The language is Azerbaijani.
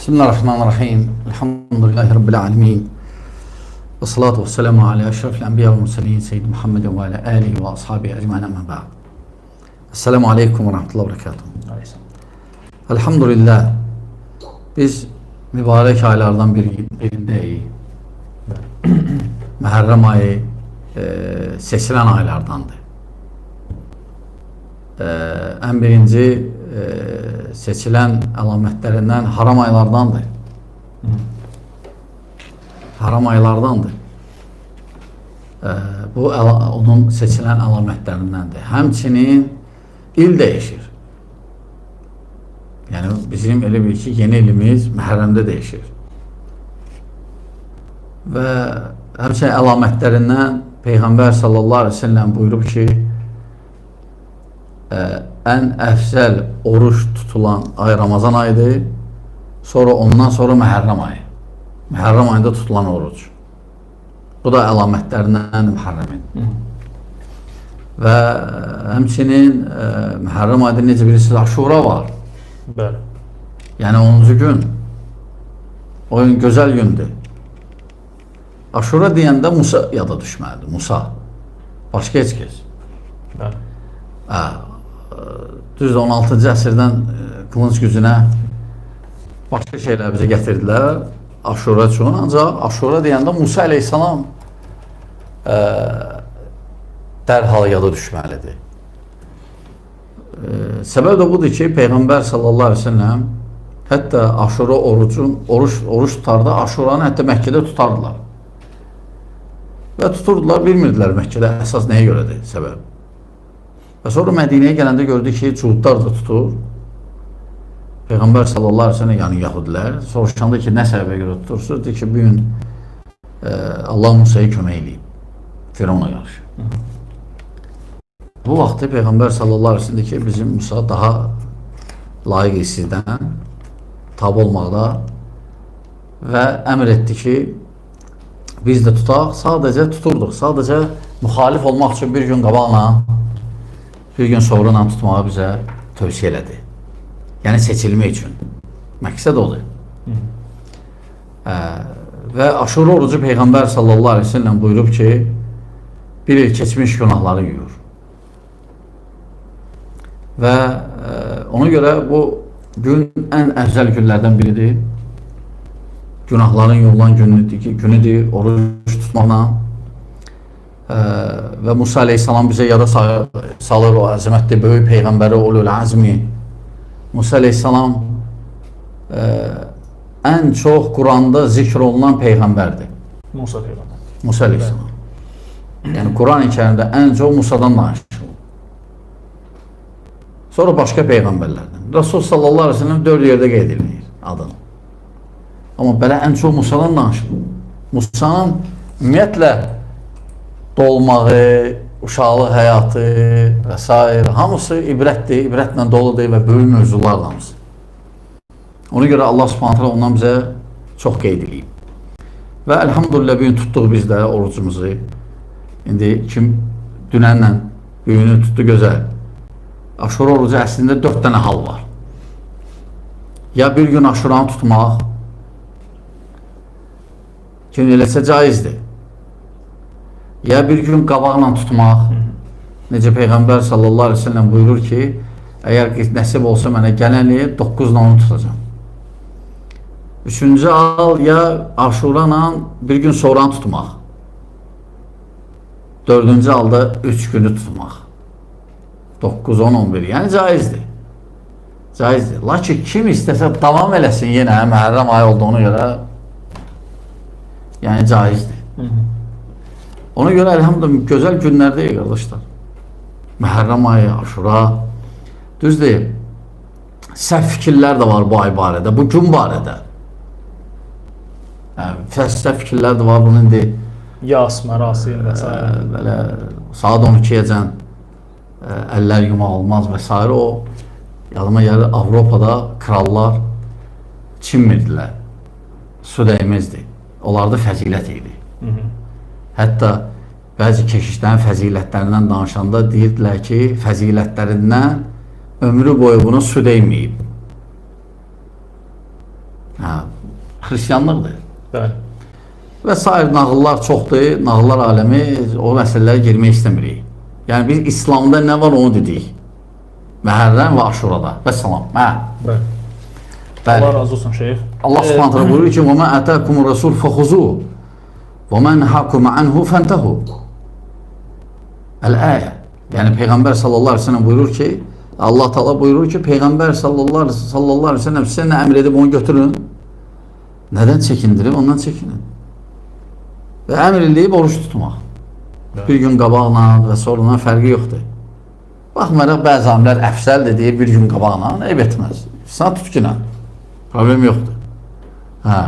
Bismillahirrahmanirrahim. Elhamdülillahi Rabbil alemin. Ve salatu ve selamu ala eşrefil enbiya ve murselin seyyid Muhammedin ve ala alihi ve ashabihi ecmaîn amma ba'd. Esselamu aleyküm ve rahmetullahi ve berekatuhu. Elhamdülillah. Biz mübarek aylardan birindeyiz. Muharrem ayı seçilen aylardandır. En birinci seçilen alametlerinden haram aylardandır. Haram aylardandır. Bu onun seçilen alametlerindendir. Həmçinin il değişir. Yani bizim elə bir ki yeni ilimiz Muharrem'de değişir. Ve həmçinin alametlerinden Peygamber sallallahu aleyhi ve sellem buyurub ki en efsel oruç tutulan ay Ramazan ayıdır. Sonra ondan sonra Muharrem ayı. Muharrem ayında tutulan oruç. Bu da alametlerinden Muharrem'in. Ve həmçinin Muharrem ayında necə bilirsiniz Aşura var. Bəli. Yani 10. gün. O gün güzel gündür. Aşura deyəndə Musa yada düşməlidir. Musa. Başka heç kəs. Bəli. Düzdür 16-cı əsrdən qılınc gücünə başqa şeylər bizə gətirdilər Aşura üçün. Ancaq Aşura deyəndə Musa əleyhissalam dərhal yada düşməlidir. Səbəb də budur ki, Peyğəmbər sallallahu aleyhi ve sellem hətta Aşura oruç tutardı. Aşuranı hətta Məkkədə tutardılar. Və tuturdular, bilmirdilər Məkkədə əsas nəyə görədir səbəb. Və sonra Mədinəyə gələndə gördü ki, Cuhudlar da tutur. Peyğəmbər sallallahu aleyhi ve sellem yəni Yahudilər soruşanda ki, nə səbəbə görə tutursunuz? Deyir ki, bu gün Allah Musa'yı kömək eləyib. Firavuna qarşı. Bu vaxtda Peyğəmbər sallallahu aleyhi ve sellem ki, bizim Musa daha layiq sizdən tab olmaqda və əmr etdi ki, biz də tutaq, sadəcə tuturduq. Sadəcə müxalif olmaq üçün bir gün qabaqla bir gün sonra tutmağı bizə tövsiyə elədi. Yəni seçilmək üçün. Məqsəd odur. Və Aşura orucu Peyğəmbər sallallahu aleyhi ve sellem buyurub ki, bir il keçmiş günahları yuyur. Və ona görə bu gün ən əfzəl günlərdən biridir. Günahların yuyulan günüdür, oruç tutmaqla. Və Musa aleyhissalam bizə yada salır o əzəmətli böyük Peyğəmbəri Ulul Azmi. Musa aleyhissalam ən çox Quranda zikr olunan Peyğəmbərdir. Musa Peyğəmbər. Musa aleyhissalam. Yəni Quran-ı Kərimdə ən çox Musadan danışılır. Sonra başqa Peyğəmbərlərdən. Rasul sallallahu aleyhi ve sellem 4 yerdə qeyd edilir adını. Amma belə ən çox Musadan danışılır. Musanın ümumiyyətlə doğmağı, uşaqlıq həyatı və s. hamısı ibrətdir, ibrətlə doludur və böyük mövzularla hamısı. Ona görə Allah subhanahu teala ondan bizə çox qeyd edib. Və elhamdülillah bugün tutduq biz də orucumuzu. İndi kim dünənlə bugünü tutdu gözəl. Aşura orucu əslində 4 dənə hal var. Ya bir gün aşuranı tutmaq, kim eləsə caizdir. Ya bir gün qabaqla tutmaq, necə Peyğəmbər sallallahu aleyhi ve sellem buyurur ki, əgər nəsib olsa mənə gələni 9-la onu tutacam. 3-cü al ya aşuranla bir gün sonra tutmaq. 4-cü alda 3 günü tutmaq. 9, 10, 11, yəni caizdir. Caizdir. Lakin kim istəsə davam eləsin yenə Muharrem ayı olduğunu görə, yəni caizdir. Ona görə elhamdülillah gözəl günlərdəyik qardaşlar. Muharrem ayı, Aşura. Düzdür, səhv fikirlər də var bu ay barədə, bu gün barədə. Səhv fikirlər də var bunun indi. Yas, mərasim və s. Belə saat 12-yəcən əllər yumaq olmaz və s. O, yadıma gəlir, Avropada krallar çinmirdilər. Su dəymizdi. Onlarda fəzilət idi. Hətta bəzi keşişlərin fəzilətlərindən danışanda deyirdilər ki, fəzilətlərindən ömrü boyu buna su dəyməyib. Hə, xristianlıqdır. Bəli. Və sair nağıllar çoxdur. Nağıllar aləmi o məsələlərə girmək istəmirik. Yəni biz İslamda nə var onu dedik. Məhərrəm və Aşurada. Və salam. Hə. Bəli. Bəli. Allah razı olsun şeyx. Allah Subhanahu taala buyurur ki: "Və mə ətəkumur rasul fəxuzuhu və mə nəhakum anhu fəntehu." El-ayə. Yəni Peyğəmbər sallallahu əleyhi və səlləm buyurur ki, Allah Taala buyurur ki, Peyğəmbər sallallahu əleyhi və səlləm sizə nə əmr edib onu götürün. Nədən çəkindirib ondan çəkinin. Və əmr eləyib oruç tutmaq. Bir gün qabaqla və sonradan fərqi yoxdur. Baxmayaraq bəzi alimlər əfsəldir deyir bir gün qabaqla, eyb etməz. Sən tut ki, problem yoxdur. Hə.